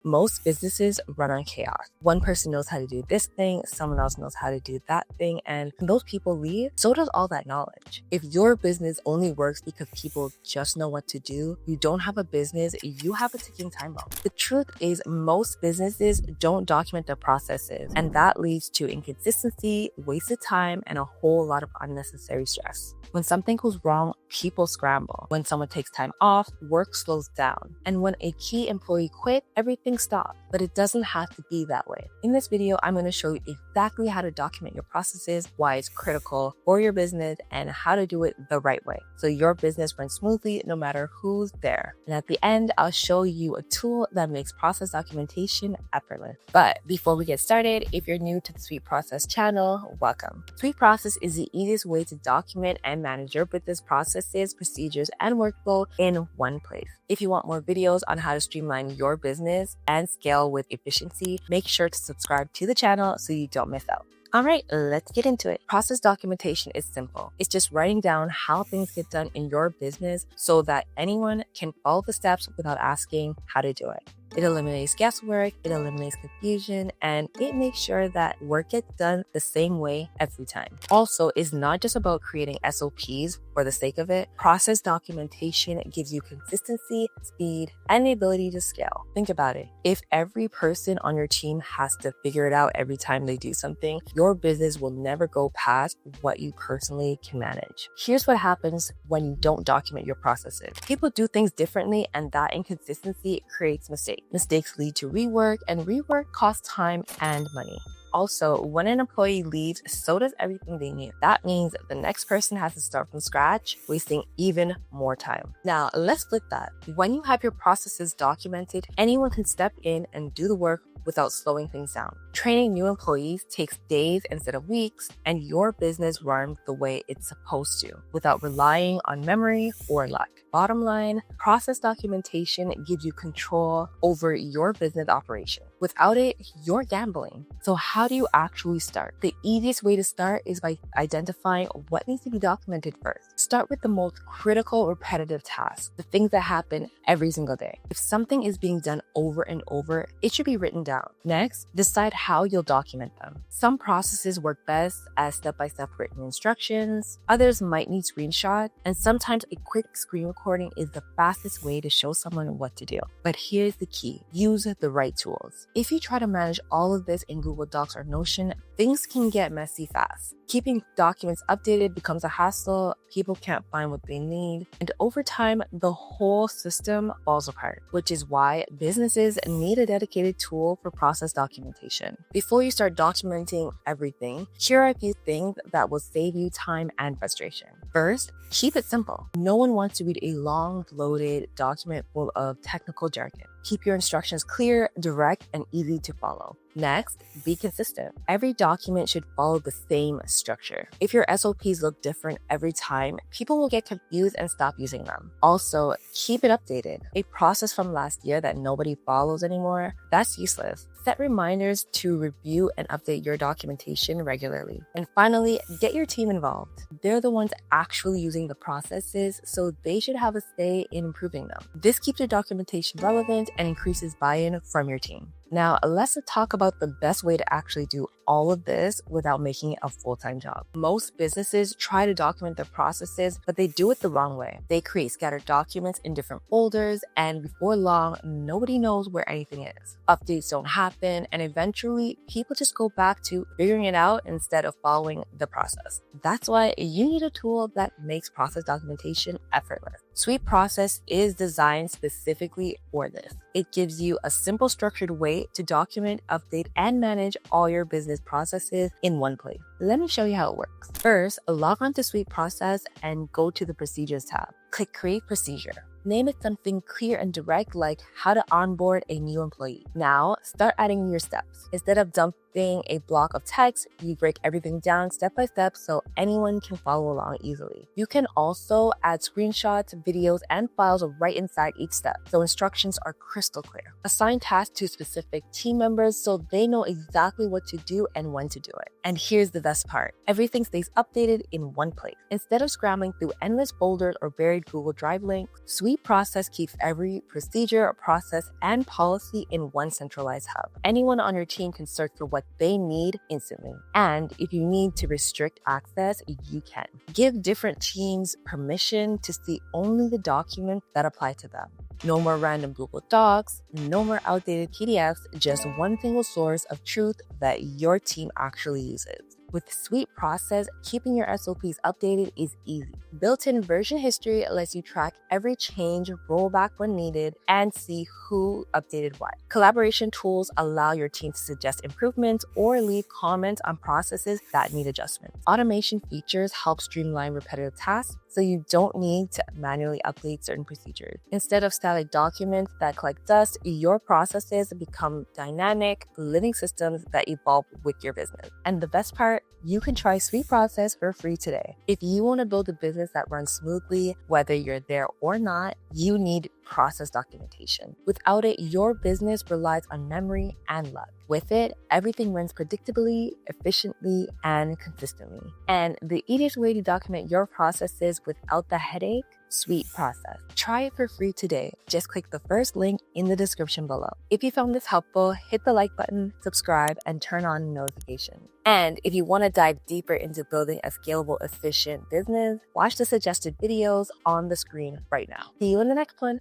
Most businesses run on chaos. One person knows how to do this thing, someone else knows how to do that thing, and when those people leave, so does all that knowledge. If your business only works because people just know what to do, you don't have a business, you have a ticking time bomb. The truth is, most businesses don't document their processes, and that leads to inconsistency, wasted time, and a whole lot of unnecessary stress. When something goes wrong, people scramble. When someone takes time off, work slows down. And when a key employee quits, everything stops. But it doesn't have to be that way. In this video, I'm going to show you exactly how to document your processes, why it's critical for your business, and how to do it the right way so your business runs smoothly no matter who's there. And at the end, I'll show you a tool that makes process documentation effortless. But before we get started, if you're new to the SweetProcess channel, welcome. SweetProcess is the easiest way to document and manage your business processes, procedures, and workflow in one place. If you want more videos on how to streamline your business and scale with efficiency, make sure to subscribe to the channel so you don't miss out. All right, let's get into it. Process documentation is simple. It's just writing down how things get done in your business so that anyone can follow the steps without asking how to do it. It eliminates guesswork, it eliminates confusion, and it makes sure that work gets done the same way every time. Also, it's not just about creating SOPs for the sake of it. Process documentation gives you consistency, speed, and the ability to scale. Think about it. If every person on your team has to figure it out every time they do something, your business will never go past what you personally can manage. Here's what happens when you don't document your processes. People do things differently, and that inconsistency creates mistakes. Mistakes lead to rework, and rework costs time and money. Also, when an employee leaves, so does everything they knew. That means the next person has to start from scratch, wasting even more time. Now, let's flip that. When you have your processes documented, anyone can step in and do the work without slowing things down. Training new employees takes days instead of weeks, and your business runs the way it's supposed to, without relying on memory or luck. Bottom line, process documentation gives you control over your business operation. Without it, you're gambling. So how do you actually start? The easiest way to start is by identifying what needs to be documented first. Start with the most critical repetitive tasks, the things that happen every single day. If something is being done over and over, it should be written down. Next, decide how you'll document them. Some processes work best as step-by-step written instructions. Others might need screenshots, and sometimes a quick screen recording is the fastest way to show someone what to do. But here's the key: use the right tools. If you try to manage all of this in Google Docs or Notion, things can get messy fast. Keeping documents updated becomes a hassle, people can't find what they need, and over time, the whole system falls apart, which is why businesses need a dedicated tool for process documentation. Before you start documenting everything, here are a few things that will save you time and frustration. First, keep it simple. No one wants to read a long, bloated document full of technical jargon. Keep your instructions clear, direct, and easy to follow. Next, be consistent. Every document should follow the same structure. If your SOPs look different every time, people will get confused and stop using them. Also, keep it updated. A process from last year that nobody follows anymore, that's useless. Set reminders to review and update your documentation regularly. And finally, get your team involved. They're the ones actually using the processes, so they should have a say in improving them. This keeps your documentation relevant and increases buy-in from your team. Now, let's talk about the best way to actually do all of this without making it a full-time job. Most businesses try to document their processes, but they do it the wrong way. They create scattered documents in different folders, and before long, nobody knows where anything is. Updates don't happen, and eventually, people just go back to figuring it out instead of following the process. That's why you need a tool that makes process documentation effortless. SweetProcess is designed specifically for this. It gives you a simple, structured way to document, update, and manage all your business processes in one place. Let me show you how it works. First, log on to SweetProcess and go to the Procedures tab. Click Create Procedure. Name it something clear and direct, like how to onboard a new employee. Now, start adding your steps. Instead of dumping a block of text, you break everything down step by step so anyone can follow along easily. You can also add screenshots, videos, and files right inside each step, so instructions are crystal clear. Assign tasks to specific team members so they know exactly what to do and when to do it. And here's the best part: everything stays updated in one place. Instead of scrambling through endless folders or buried Google Drive links, SweetProcess keeps every procedure, process, and policy in one centralized hub. Anyone on your team can search for what they need instantly. And if you need to restrict access, you can. Give different teams permission to see only the documents that apply to them. No more random Google Docs, no more outdated PDFs, just one single source of truth that your team actually uses. With SweetProcess, keeping your SOPs updated is easy. Built-in version history lets you track every change, roll back when needed, and see who updated what. Collaboration tools allow your team to suggest improvements or leave comments on processes that need adjustment. Automation features help streamline repetitive tasks, so you don't need to manually update certain procedures. Instead of static documents that collect dust, your processes become dynamic, living systems that evolve with your business. And the best part, you can try SweetProcess for free today. If you want to build a business that runs smoothly, whether you're there or not, you need process documentation. Without it, your business relies on memory and luck. With it, everything runs predictably, efficiently, and consistently. And the easiest way to document your processes without the headache, SweetProcess. Try it for free today. Just click the first link in the description below. If you found this helpful, hit the like button, subscribe, and turn on notifications. And if you want to dive deeper into building a scalable, efficient business, watch the suggested videos on the screen right now. See you in the next one.